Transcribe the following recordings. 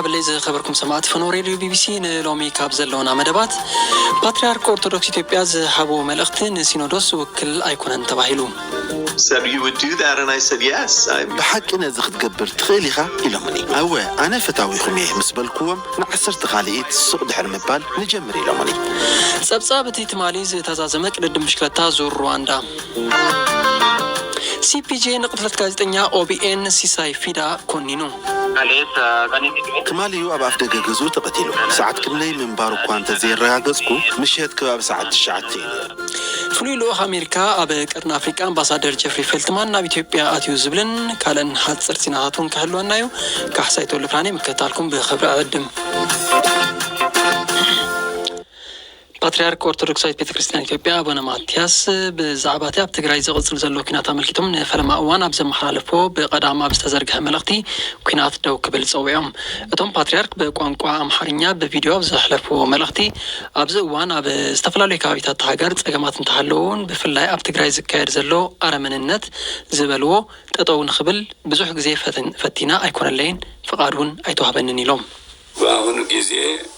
ብለይ ዝኸበርኩም ሰማዕት ፈኖ ሬድዮ ቢቢሲ ንሎሚ ካብ ዘለውና መደባት ፓትርያርክ ኦርቶዶክስ ኢትዮጵያ ዝሃቦ መልእኽቲ ንሲኖዶስ ውክል ኣይኮነን ተባሂሉ said you would do that and I said yes. بحق ناس تقبر تخيلها إلى مني أوه أنا فتاوي خميه مسبلكوم نعسرت خاليت السوق دحر مبال نجمر إلى مني سبسابتي تماليز تزازمك لدى مشكلة زور رواندا CPJ نقطة كازتنيا OBN سيساي فيدا كونينو كماليو أبا أفدق جزو تقتلو ساعات كملي من بارو كوانتا زي الرقاقزكو مشيت كباب ساعات الشعاتين فلويلو أمريكا أبا كرنا أفريكا أمباسادر جيفري فيلتمان ناب إثيوبيا أتيو زبلن كالن حاد سرسيناتون كهلو أنايو كحسايتو اللفراني مكتالكم بخبر أقدم ፓትርያርክ ኦርቶዶክሳዊት ቤተክርስቲያን ኢትዮጵያ አቡነ ማትያስ ብዛዕባቲ ኣብ ትግራይ ዝቕፅል ዘሎ ኩናት ኣመልኪቶም ንፈለማ እዋን ኣብ ዘመሓላለፎ ብቐዳማ ብዝተዘርግሐ መልእኽቲ ኩናት ደው ክብል ፀውዖም እቶም ፓትርያርክ ብቋንቋ ኣምሓርኛ ብቪድዮ ኣብ ዘሕለፍዎ መልእኽቲ ኣብዚ እዋን ኣብ ዝተፈላለዩ ከባቢታት ሃገር ፀገማት እንተሃለውን ብፍላይ ኣብ ትግራይ ዝካየድ ዘሎ ኣረመንነት ዝበልዎ ጠጠው ንኽብል ብዙሕ ግዜ ፈቲና ኣይኮነለይን ፍቓድ እውን ኣይተዋህበንን ኢሎም በአሁኑ ጊዜ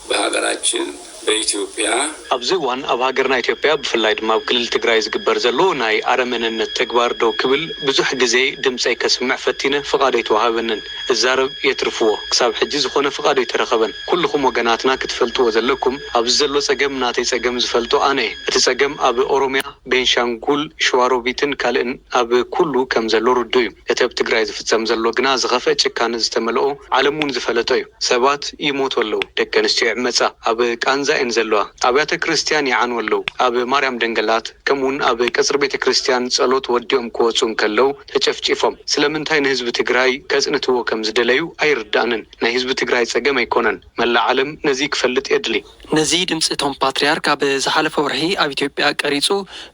በሀገራችን በኢትዮጵያ አብዝዋን አብ ሀገርና ኢትዮጵያ ብፍላይ ድማ ክልል ትግራይ ዝግበር ዘሎ ናይ አረመንነት ተግባር ደው ክብል ብዙሕ ግዜ ድምፀይ ከስምዕ ፈቲነ ፍቃደይ ተዋህበንን እዛረብ የትርፍዎ ክሳብ ሕጂ ዝኾነ ፍቃደይ ተረኸበን ኩልኩም ወገናትና ክትፈልጥዎ ዘለኩም ኣብዚ ዘሎ ፀገም ናተይ ፀገም ዝፈልጦ ኣነ እቲ ፀገም ኣብ ኦሮሚያ ቤንሻንጉል ሸዋሮቢትን ካልእን ኣብ ኩሉ ከም ዘሎ ርዱ እዩ እቲ ኣብ ትግራይ ዝፍፀም ዘሎ ግና ዝኸፈ ጭካነ ዝተመልኦ ዓለሙን ዝፈለጦ እዩ ሰባት ይሞቱ ኣለው ደቂ ኣንስትዮ ይዕመፃ ኣብ ቃንዛ እንዘለዋ አብያተ ክርስቲያን ያዓንወለው ኣብ ማርያም ደንገላት ከሙን ኣብ ቀጽር ቤተ ክርስቲያን ጸሎት ወዲኦም ክወጹን ከለው ተጨፍጭፎም ስለምንታይ ንህዝብ ትግራይ ከጽንትዎ ከም ዝደለዩ አይርዳንን ናይ ህዝብ ትግራይ ጸገም አይኮነን መላ ዓለም ነዚ ክፈልጥ የድሊ ነዚ ድምጽ ቶም ፓትርያርክ ኣብ ዝሓለፈ ወርሒ ኣብ ኢትዮጵያ ቀሪጹ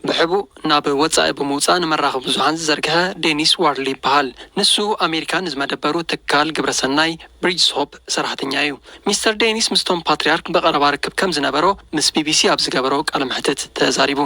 ብሕቡ ናብ ወጻኢ ብምውጻእ ንመራኸቢ ብዙሃን ዝዘርግሐ ዴኒስ ዋርሊ ይበሃል ንሱ ኣሜሪካን ዝመደበሩ ትካል ግብረሰናይ ብሪጅስ ሆፕ ሰራሕተኛ እዩ ሚስተር ዴኒስ ምስቶም ፓትርያርክ በቀረባ ርክብ ከም ዝነበሮ ምስ ቢቢሲ ኣብ ዝገበሮ ቃለ መሕትት ተዛሪቡ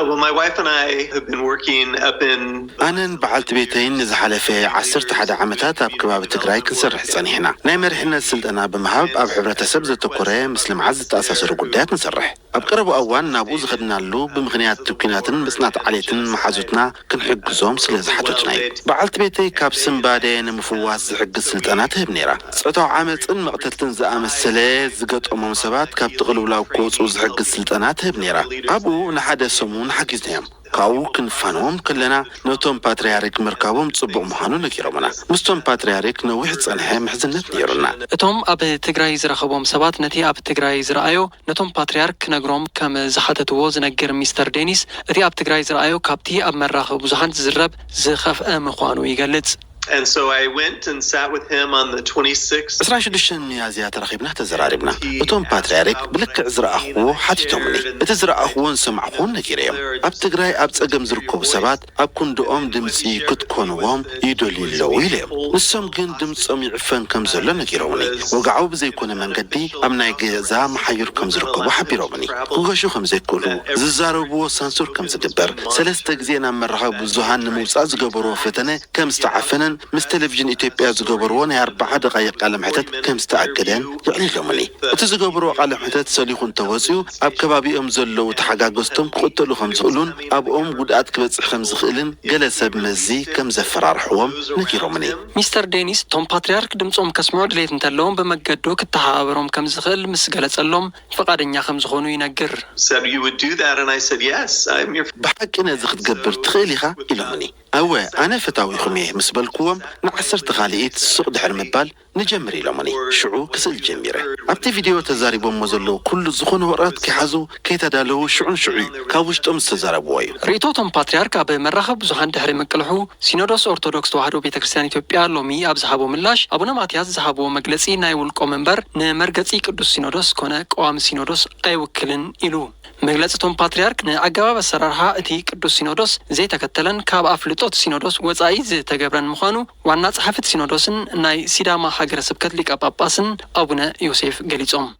well my wife and I have been working up in ኣነን በዓልቲ ቤተይን ዝሓለፈ 11 ዓመታት ኣብ ከባቢ ትግራይ ክንሰርሕ ጸኒሕና ናይ መሪሕነት ስልጠና ብምሃብ ኣብ ሕብረተሰብ ዘተኮረ ምስ ልምዓት ዝተኣሳሰሩ ጉዳያት ንሰርሕ ኣብ ቀረቡ እዋን ናብኡ ዝኸድናሉ ብምኽንያት ኩናትን ምጽናት ዓሌትን መሓዙትና ክንሕግዞም ስለ ዝሓተትና እዩ በዓልቲ ቤተይ ካብ ስምባደ ንምፍዋስ ዝሕግዝ ስልጠና ትህብ ነይራ ጾታዊ ዓመፅን መቕተልትን ዝኣመሰለ ዝገጠሞም ሰባት ካብ ጥቕልውላው ክወፁ ዝሕግዝ ስልጠና ትህብ ነይራ ኣብኡ ንሓደ ሰሙን ሓጊዝናዮም ካብኡ ክንፋኖም ከለና ነቶም ፓትርያርክ ምርካቦም ጽቡቕ ምዃኑ ነጊሮምና ምስቶም ፓትርያርክ ነዊሕ ጸንሐ ምሕዝነት ነይሩና እቶም ኣብ ትግራይ ዝረኸቦም ሰባት ነቲ ኣብ ትግራይ ዝረኣዮ ነቶም ፓትርያርክ ነግሮም ከም ዝሓተትዎ ዝነግር ሚስተር ዴኒስ እቲ ኣብ ትግራይ ዝረኣዮ ካብቲ ኣብ መራኸቢ ብዙሃን ዝዝረብ ዝኸፍአ ምዃኑ ይገልጽ And so I went and sat with him on the 26th. እስራሽዱሽን ሚያዝያ ተረኺብና ተዘራሪብና እቶም ፓትርያርክ ብልክዕ ዝረኣኽዎ ሓቲቶምኒ እቲ ዝረኣኽዎን ሰማዕኹን ነጊረዮም ኣብ ትግራይ ኣብ ፀገም ዝርከቡ ሰባት ኣብ ኩንድኦም ድምፂ ክትኮንዎም ይደልዩ ኣለዉ ኢሎም ንሶም ግን ድምፆም ይዕፈን ከም ዘሎ ነጊሮምኒ ወግዓዊ ብዘይኮነ መንገዲ ኣብ ናይ ገዛ መሓዩር ከም ዝርከቡ ሓቢሮምኒ ክገሹ ከም ዘይክእሉ ዝዛረብዎ ሳንሱር ከም ዝግበር ሰለስተ ግዜ ናብ መራኸቢ ብዙሃን ንምውፃእ ዝገበርዎ ፈተነ ከም ዝተዓፈነ ምስ ቴሌቪዥን ኢትዮጵያ ዝገበርዎ ናይ 40 ደቂቃ ቃለ መሕተት ከም ዝተኣገደን ይዕልሎምኒ እቲ ዝገበርዎ ቃለ መሕተት ሰሊኹን ተወፂኡ ኣብ ከባቢኦም ዘለው ተሓጋገዝቶም ክቕተሉ ከም ዝኽእሉን ኣብኦም ጉድኣት ክበፅሕ ከም ዝኽእልን ገለ ሰብ መዚ ከም ዘፈራርሕዎም ነጊሮምኒ ሚስተር ዴኒስ ቶም ፓትርያርክ ድምፆም ከስምዑ ድሌት እንተለዎም ብመገዱ ክተሓባበሮም ከም ዝኽእል ምስ ገለጸሎም ፈቃደኛ ከም ዝኾኑ ይነግር said you would do that and I said yes I'm your بحق ناس تقبر تخيلها إلى أوه أنا فتاوي خميه مسبلكوم نعسرت خاليت السوق دحر مبال نجمر إلى مني شعو كسل جميرة أبتي فيديو تزارب ومزلو كل زخون ورات كحزو كي تدالو شعون شعي كاوشتم استزاربوي ريتوتم باتريارك أب مرخب زهان دحر مكلحو سينودوس أرثوذكس توحدو بيتكريستيان إثيوبيا لومي أب زهابو ملاش أبونا ماتياس زهابو مجلسي نايولكو منبر نمرجسي قدوس سينودوس كونه قوام سينودوس أي وكلن إلو مجلسهم باتريارك نعجبا بسرارها أتي قدوس سينودوس زي تكتلن كاب أفلطوت سينودوس وزايز تجبرن مخانو والناس حفت سينودوسن ناي سيداما حجر سبكت لك أباباسن أبونا يوسف جليتهم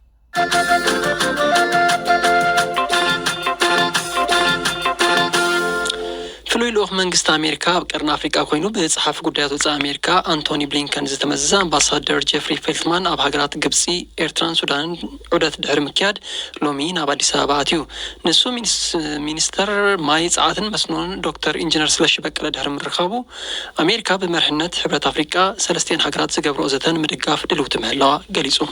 فلويلو ልኡኽ መንግስቲ ኣሜሪካ ኣብ ቀርኒ ኣፍሪቃ ኮይኑ ብጸሓፊ ጉዳያት ወጻኢ ኣሜሪካ አንቶኒ ብሊንከን ዝተመዘዘ ኣምባሳደር ጀፍሪ ፌልትማን ኣብ ሃገራት ግብጺ ኤርትራን ሱዳንን ዑደት ድሕሪ ምክያድ ሎሚ ናብ ኣዲስ ኣበባ ኣትዩ ንሱ ሚኒስተር ማይ ጸዓትን መስኖን ዶክተር ኢንጂነር ስለሺ በቀለ ድሕሪ ምርኻቡ ኣሜሪካ ብመርሕነት ሕብረት ኣፍሪቃ 3 ሃገራት ዝገብሮ ዘተን ምድጋፍ ድልውቲ ምህላዋ ገሊጹ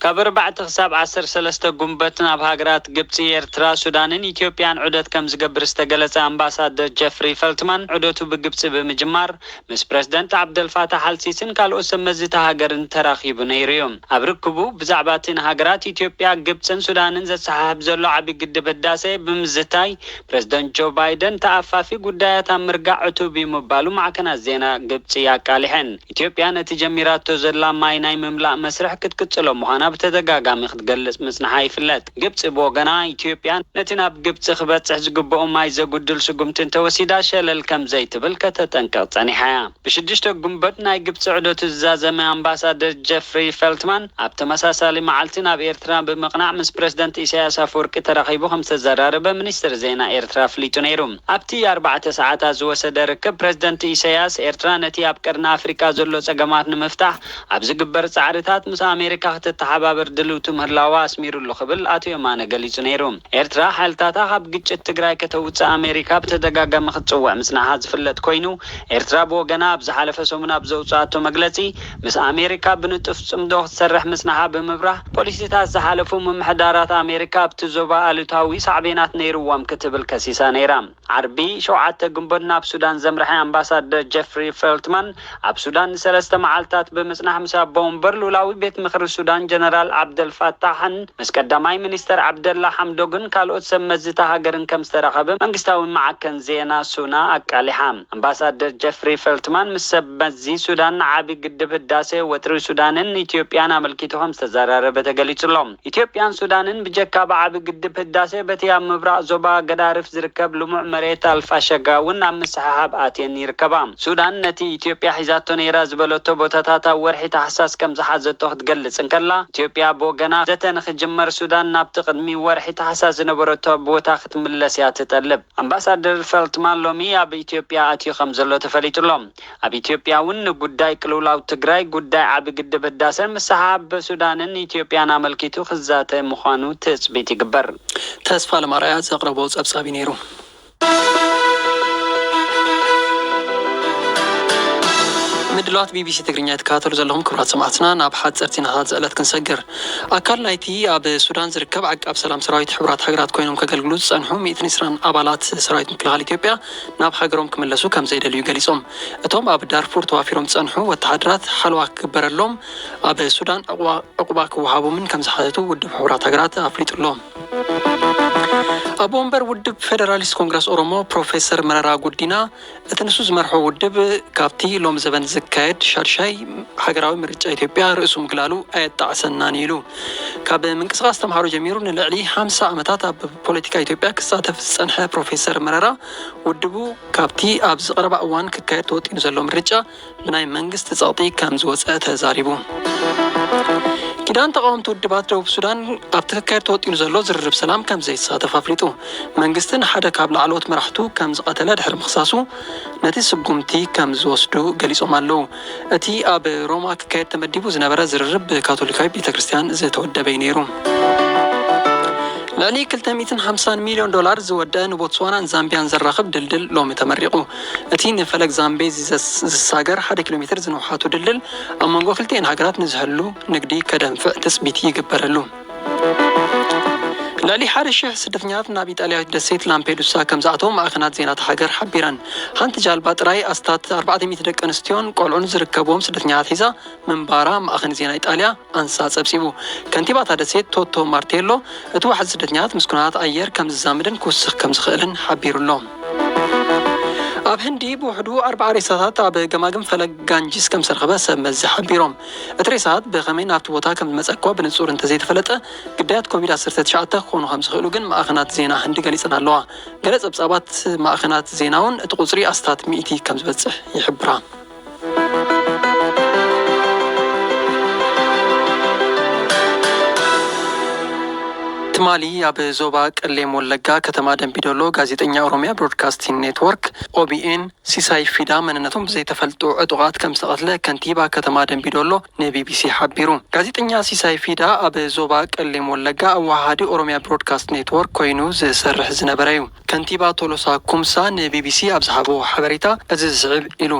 ካብ 4 ክሳብ 13 ጉንበት ናብ ሃገራት ግብጺ ኤርትራ ሱዳንን ኢትዮጵያን ዑደት ከም ዝገብር ዝተገለጸ ኣምባሳደር ጀፍሪ ፈልትማን ዑደቱ ብግብጺ ብምጅማር ምስ ፕሬዝዳንት ዓብደልፋታሕ አልሲሲን ካልኦት ሰመዝቲ ሃገርን ተራኺቡ ነይሩ እዩ ኣብ ርክቡ ብዛዕባ እቲ ሃገራት ኢትዮጵያ ግብጽን ሱዳንን ዘሰሓሕብ ዘሎ ዓቢ ግድብ ህዳሴ ብምዝታይ ፕሬዝዳንት ጆ ባይደን ተኣፋፊ ጉዳያት ኣብ ምርጋዕ ዕቱብ ምባሉ ማዕከናት ዜና ግብጺ ያቃሊሐን ኢትዮጵያ ነቲ ጀሚራቶ ዘላ ማይ ናይ ምምላእ መስርሕ ክትቅጽሎ ምዃና በተደጋጋሚ ክትገልጽ ምጽናሓ ይፍለጥ ግብጽ በወገና ኢትዮጵያ ነቲ ናብ ግብጽ ክበጽሕ ዝግብኦ ማይ ዘጉድል ስጉምትን ተወሲዳ ሸለል ከም ዘይትብል ከተጠንቀቕ ጸኒሓ ብሽድሽተ ጉንበት ናይ ግብጽ ዑደት ዝዛዘመ ኣምባሳደር ጀፍሪ ፈልትማን ኣብ ተመሳሳሊ መዓልቲ ናብ ኤርትራ ብምቕናዕ ምስ ፕሬዝዳንት ኢሳያስ አፈወርቂ ተራኺቡ ከም ዝተዘራረበ ሚኒስትር ዜና ኤርትራ ፍሊጡ ነይሩ ኣብቲ 4 ሰዓታት ዝወሰደ ርክብ ፕሬዝዳንት ኢሳያስ ኤርትራ ነቲ ኣብ ቀርኒ ኣፍሪቃ ዘሎ ጸገማት ንምፍታሕ ኣብ ዝግበር ጻዕርታት ምስ ኣሜሪካ ክትተሓባበር ድልውቱ ምህላዋ ኣስሚሩሉ ክብል ኣቶ የማነ ገሊጹ ነይሩ ኤርትራ ሓይልታታ ካብ ግጭት ትግራይ ከተውፅእ ኣሜሪካ ብተደጋጋሚ ክትጽውዕ ምጽናሓ ዝፍለጥ ኮይኑ ኤርትራ ብወገና ኣብ ዝሓለፈ ሰሙን ኣብ ዘውፅኣቶ መግለጺ ምስ ኣሜሪካ ብንጡፍ ጽምዶ ክትሰርሕ ምጽናሓ ብምብራህ ፖሊሲታት ዝሓለፉ ምምሕዳራት ኣሜሪካ ኣብቲ ዞባ ኣሉታዊ ሳዕቤናት ነይሩዎም ክትብል ከሲሳ ነይራ ዓርቢ 7 ግንቦት ናብ ሱዳን ዘምርሐ ኣምባሳደር ጀፍሪ ፈልትማን ኣብ ሱዳን 3 መዓልታት ብምጽናሕ ምስ ቦምበር ሉላዊ ቤት ምክሪ ሱዳን ጀነራል ዓብደልፋታሕን ምስ ቀዳማይ ሚኒስተር ዓብደላ ሐምዶግን ካልኦት ሰመዝታ ሃገርን ከም ዝተረኸበ መንግስታዊ ማዕከን ዜና ሱና አቃሊሐ ኣምባሳደር ጀፍሪ ፈልትማን ምስ ሰመዚ ሱዳን ዓቢ ግድብ ህዳሴ ወጥሪ ሱዳንን ኢትዮጵያን ኣመልኪቱ ከም ዝተዘራረበ ተገሊጹሎም ኢትዮጵያን ሱዳንን ብጀካ ዓቢ ግድብ ህዳሴ በቲ ኣብ ምብራቕ ዞባ ገዳርፍ ዝርከብ ልሙዕ መሬት አልፋሸጋውን ኣብ ምስሓብ ኣትየን ይርከባ ሱዳን ነቲ ኢትዮጵያ ሒዛቶ ነይራ ዝበለቶ ቦታታት ወርሒ ታሕሳስ ከም ዝሓዘቶ ክትገልጽ እንከላ ኢትዮጵያ በወገና ዘተን ክጅመር ሱዳን ናብ ቅድሚ ወርሒ ታሕሳስ ዝነበረቶ ቦታ ክትምለስ እያ ትጠልብ ኣምባሳደር ፈልትማን ሎሚ ኣብ ኢትዮጵያ ኣትዩ ከም ዘሎ ተፈሊጡሎም ኣብ ኢትዮጵያ እውን ጉዳይ ቅልውላው ትግራይ ጉዳይ ዓቢ ግድብ ህዳሴን ምስሓብ ሱዳንን ኢትዮጵያን ኣመልኪቱ ክዛተ ምዃኑ ትጽቢት ይግበር ተስፋ ለማርያ ዘቕረቦ ጸብጻቢ ነይሩ ምድሏት ቢቢሲ ትግርኛ የተካተሉ ዘለኹም ክብራት ሰማዕትና ናብ ሓጸር ዜናታት ዘዕለት ክንሰግር ኣካል ናይቲ ኣብ ሱዳን ዝርከብ ዓቃብ ሰላም ሰራዊት ሕብራት ሃገራት ኮይኖም ከገልግሉ ዝጸንሑ 120 ኣባላት ሰራዊት ምክልኻል ኢትዮጵያ ናብ ሃገሮም ክምለሱ ከም ዘይደልዩ ገሊጾም እቶም ኣብ ዳርፉር ተዋፊሮም ዝጸንሑ ወተሃደራት ሓልዋ ክግበረሎም ኣብ ሱዳን ዕቁባ ክወሃቦምን ከም ዝሓተቱ ውድብ ሕብራት ሃገራት ኣፍሊጡሎም أبومبر ودب فدراليست كونغرس أورومو بروفيسور مرارا غودينا اتنسو زمرحو ودب كابتي لوم زبن زكايد شارشاي حقراوي مرجع إثيوبيا رئيسو مقلالو آيات تعسنانيلو كاب منقصغاس تمحارو جميرو نلعلي 5 عمتات بوليتيكا إثيوبيا كساتف سنحة بروفيسور مرارا ودبو كابتي أبز قرب أوان كايد توتين زلو مرجع بناي منقص تساطي كامزوز تزاريبو كدان تقوم تودبات دوب السودان أبتكر توتين زلو زرب سلام كم زي ساتف أفليتو منجستن حدا قبل علوت مرحتو كم زقتلا دحر مخصاصو نتي سبقمتي كم زوسدو جليسو مالو أتي أب روما كايت تمديبو زنبرة زرب كاثوليكاي بيتا كريستيان زي تود بينيرو لأني كل 250 مليون دولار زودان بوتسوانا زامبيان زرخب دلدل لوم تمرقو أتين فلك زامبي زساجر 1 كيلومتر زنوحاتو دلدل أما نقول خلتين هاجرات نزهلو نقدي كدم تثبيتي يقبرلو لالي حارشه سدفنيات نابيت عليه دسيت لامبيدوسا كم زعتهم أخنات زينات حجر حبيران هانت جال باتراي أستات 400 دك أنستيون قولون زركبوم سدفنيات هذا من بارام أخن زينات إيطاليا أنساس أبسيبو كنتيبات دسيت توتو مارتيلو اتوحد سدفنيات مسكونات أير كم زامدن كوسخ كم زخلن حبيرلهم أب هندي بوحدو 4 ريسات أب جماعم فلك جانجيس كم سرخبة سمز حبيرهم الريسات بخمين أبتوتا كم مسأقوا بنصور انتزيت فلته قدات كوميد أسرت شعته خونو خمس خلوجن ما أخنات زينة هندي جالسنا اللوا جلس أبصابات ما أخنات زيناون تقصري أستات مئتي كم بس يحبرها ትማሊ ኣብ ዞባ ቀሌም ወለጋ ከተማ ደንቢዶሎ ጋዜጠኛ ኦሮሚያ ብሮድካስቲንግ ኔትወርክ ኦቢኤን ሲሳይ ፊዳ መንነቶም ብዘይተፈልጡ ዕጡቃት ከም ዝተቀትለ ከንቲባ ከተማ ደንቢዶሎ ንቢቢሲ ሓቢሩ። ጋዜጠኛ ሲሳይ ፊዳ ኣብ ዞባ ቀሌም ወለጋ ኣዋሃዲ ኦሮሚያ ብሮድካስት ኔትወርክ ኮይኑ ዝሰርሕ ዝነበረ እዩ። ከንቲባ ቶሎሳ ኩምሳ ንቢቢሲ ኣብ ዝሃቦ ሓበሬታ እዚ ዝስዕብ ኢሉ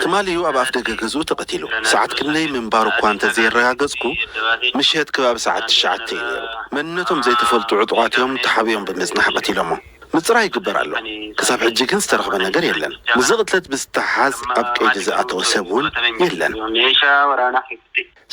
ትማልዩ ኣብ ኣፍ ደገ ገዝኡ ተቐቲሉ ሰዓት ክንደይ ምንባሩ እኳ እንተዘይረጋገፅኩ ምሸት ከባቢ ሰዓት 9 እዩ ነይሩ። መንነቶም ዘይተፈልጡ ዕጡቃት እዮም ተሓቢኦም ብምጽናሕ ቀቲሎሞ ምጽራይ ይግበር ኣሎ። ክሳብ ሕጂ ግን ዝተረኸበ ነገር የለን። ንዚ ቅትለት ብዝተሓዝ ኣብ ቀይዲ ዝኣተወ ሰብ እውን የለን።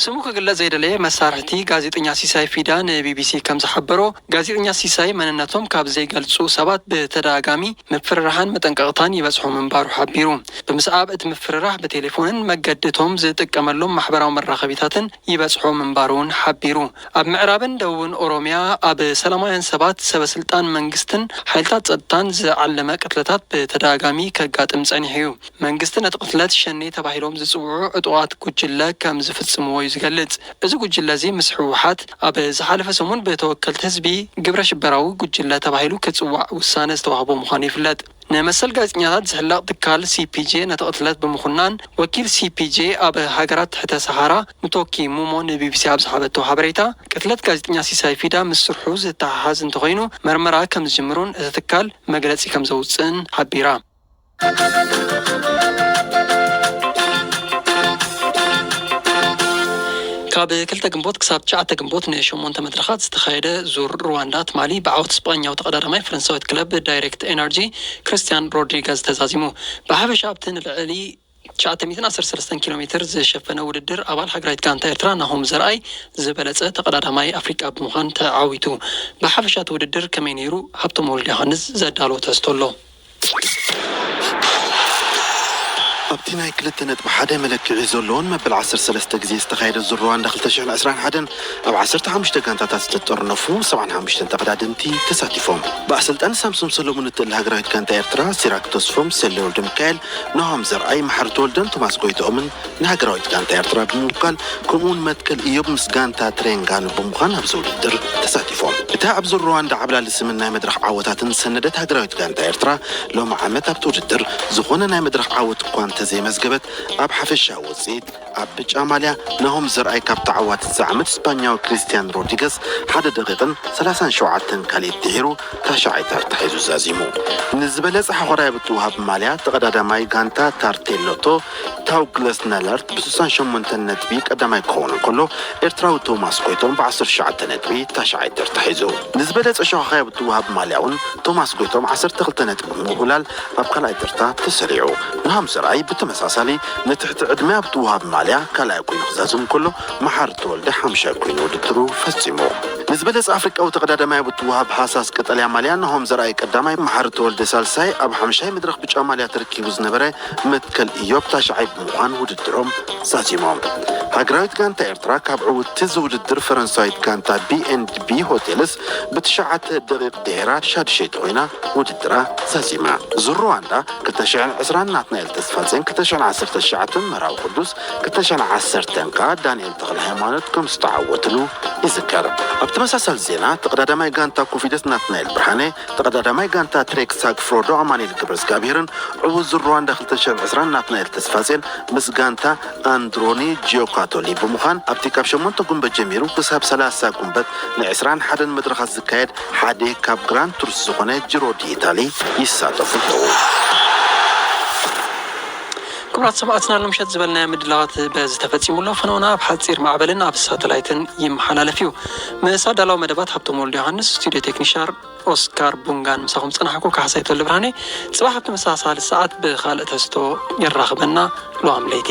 ስሙ ክግለጽ ዘይደለየ መሳርሕቲ ጋዜጠኛ ሲሳይ ፊዳ ንቢቢሲ ከም ዝሓበሮ ጋዜጠኛ ሲሳይ መንነቶም ካብ ዘይገልጹ ሰባት ብተደጋጋሚ ምፍርራሕን መጠንቀቕታን ይበጽሑ ምንባሩ ሓቢሩ። ብምስኣብ እቲ ምፍርራሕ ብቴሌፎንን መገድቶም ዝጥቀመሎም ማሕበራዊ መራኸቢታትን ይበጽሑ ምንባሩን ሓቢሩ። ኣብ ምዕራብን ደቡብን ኦሮሚያ ኣብ ሰላማውያን ሰባት ሰበስልጣን መንግስትን ሓይልታት ጸጥታን ዝዓለመ ቅትለታት ብተደጋጋሚ ከጋጥም ጸኒሑ እዩ። መንግስቲ ነቲ ቅትለት ሸኔ ተባሂሎም ዝጽውዑ ዕጡቃት ጉጅለ ከም ዝፍጽምዎ ዝገልጽ። እዚ ጉጅለ እዚ ምስ ሕወሓት ኣብ ዝሓለፈ ሰሙን ብተወከልቲ ህዝቢ ግብረ ሽበራዊ ጉጅለ ተባሂሉ ክጽዋዕ ውሳነ ዝተዋህቦ ምዃኑ ይፍለጥ። ንመሰል ጋዜጠኛታት ዝሕለቕ ትካል ሲፒጄ ነቲ ቅትለት ብምኹናን ወኪል ሲፒጄ ኣብ ሃገራት ትሕተ ሰሃራ ምቶኪ ሙሞ ንቢቢሲ ኣብ ዝሃበቶ ሓበሬታ ቅትለት ጋዜጠኛ ሲሳይ ፊዳ ምስ ስርሑ ዝተሓሓዝ እንተኮይኑ መርመራ ከም ዝጅምሩን እቲ ትካል መግለጺ ከም ዘውፅእን ሓቢራ። ካብ 2 ግንቦት ክሳብ 9 ግንቦት ን8 መድረኻት ዝተኻየደ ዙር ሩዋንዳ ትማሊ ብዓወት ስጳኛዊ ተቐዳዳማይ ፈረንሳዊት ክለብ ዳይሬክት ኤነርጂ ክርስቲያን ሮድሪገዝ ተዛዚሙ። ብሓፈሻ ኣብቲ ንልዕሊ 913 ኪሎ ሜትር ዝሸፈነ ውድድር ኣባል ሃገራዊት ጋንታ ኤርትራ ናሆም ዘርኣይ ዝበለጸ ተቐዳዳማይ ኣፍሪቃ ብምዃን ተዓዊቱ። ብሓፈሻ እቲ ውድድር ከመይ ነይሩ? ሃብቶም ወልደ ዮሃንስ ዘዳልዎ ተስቶሎ ኣብቲ ናይ 2.1 መለክዒ ዘለዎን መበል 13 ግዜ ዝተኻየደ ዙር ሩዋንዳ 2021 ኣብ 15 ጋንታታት ዝተጠርነፉ 75 ተቐዳደምቲ ተሳቲፎም ብኣሰልጣኒ ሳምሶን ሰሎሞን እትእል ሃገራዊት ጋንታ ኤርትራ ሲራክ ተስፎም፣ ሰለ ወልደ ሚካኤል፣ ናሆም ዘርኣይ፣ ማሕርቲ ወልደን፣ ቶማስ ጎይቶኦምን ንሃገራዊት ጋንታ ኤርትራ ብምውካል ከምኡውን መትከል ኢዮብ ምስ ጋንታ ትሬንጋን ብምዃን ኣብዚ ውድድር ተሳቲፎም። እታ ኣብ ዙር ሩዋንዳ ዓብላሊ ስምን ናይ መድረኽ ዓወታትን ሰነደት ሃገራዊት ጋንታ ኤርትራ ሎሚ ዓመት ኣብቲ ውድድር ዝኾነ ናይ መድረኽ ዓወት እኳ እንተዘይመዝገበት ኣብ ሓፈሻ ውፅኢት ኣብ ብጫ ማልያ ናሆም ዘርኣይ ካብ ተዓዋቲ ዝዓመት ስፓኛዊ ክርስቲያን ሮድሪገዝ 1 ደቂቕን 37 ካሊእ ድሒሩ ታሻዓይታር ተሒዙ ዛዚሙ። ንዝበለጸ ሓኾራይ ብትውሃብ ማልያ ተቐዳዳማይ ጋንታ ታርቴሎቶ ታውግለስ ነለርት ብ68 ነጥቢ ቀዳማይ ክኸውን እንከሎ ኤርትራዊ ቶማስ ጎይቶም ብ19 ነጥቢ ታሻዓይታር ተሒዙ። ንዝበለጸ ሸኻኻይ ብትውሃብ ማልያ እውን ቶማስ ጎይቶም 12 ነጥቢ ብምውላል ኣብ ካልኣይ ተርታ ተሰሪዑ። ናሆም ዘርኣይ ብተመሳሳሊ ነትሕቲ ዕድመ ኣብ ትውሃብ ማልያ ካልኣይ ኮይኑ ክዛዝም እንከሎ ማሕርቲ ወልደ 5 ኮይኑ ውድድሩ ፈጺሙ። ንዝበለጸ ኣፍሪቃዊ ተቐዳዳማይ ብትውሃብ ሃሳስ ቀጠልያ ማልያ ናሆም ዘርኣይ ቀዳማይ፣ ማሕርቲ ወልደ ሳልሳይ ኣብ 5 መድረኽ ብጫ ማልያ ተረኪቡ ዝነበረ መትከል ኢዮብ ታሻዓይ ብምዃን ውድድሮም ዛዚሞም። ሃገራዊት ጋንታ ኤርትራ ካብ ዕውቲ ዝውድድር ፈረንሳዊት ጋንታ ቢኤንቢ ሆቴልስ ብ9 ደቂቕ ድሒራ ሻድሸይቲ ኮይና ውድድራ ዛዚማ። ዙር ሩዋንዳ 2020 ናትናኤል ተስፋፅን 2019 መራዊ ቅዱስ 2010 ከዓ ዳንኤል ተኽለ ሃይማኖት ከም ዝተዓወትሉ ይዝከር። ኣብ ተመሳሳሊ ዜና ተቐዳዳማይ ጋንታ ኮፊደስ ናትናኤል ብርሃኔ፣ ተቐዳዳማይ ጋንታ ትሬክ ሳግፍሮዶ ኣማኒኤል ገብረእግዚኣብሔርን ዕዉት ዙር ሩዋንዳ 2020 ናትናኤል ተስፋፅን ምስ ጋንታ አንድሮኒ ጂኦካቶሊ ብምዃን ኣብቲ ካብ 8 ጉንበት ጀሚሩ ክሳብ 30 ጉንበት ን21 መድረኻት ዝካየድ ሓደ ካብ ግራንድ ቱርስ ዝኾነ ጂሮ ዲኢታሊ ይሳተፉ ኣለዉ። ክቡራት ሰማዕትና ንምሸት ዝበልናዮ ምድላዋት በዚ ተፈጺሙሎ ፈነውና ኣብ ሓፂር ማዕበልን ኣብ ሳተላይትን ይመሓላለፍ እዩ። ምሳዳላዊ መደባት ሃብቶም ወልደ ዮሃንስ፣ ስቱድዮ ቴክኒሻር ኦስካር ቡንጋን ምሳኹም ፀናሕኩ ካሕሳይቶ ልብርሃኔ ጽባሕ ኣብ ተመሳሳሊ ሰዓት ብኻልእ ተስቶ ይራኽበና ሎኣም ለይቲ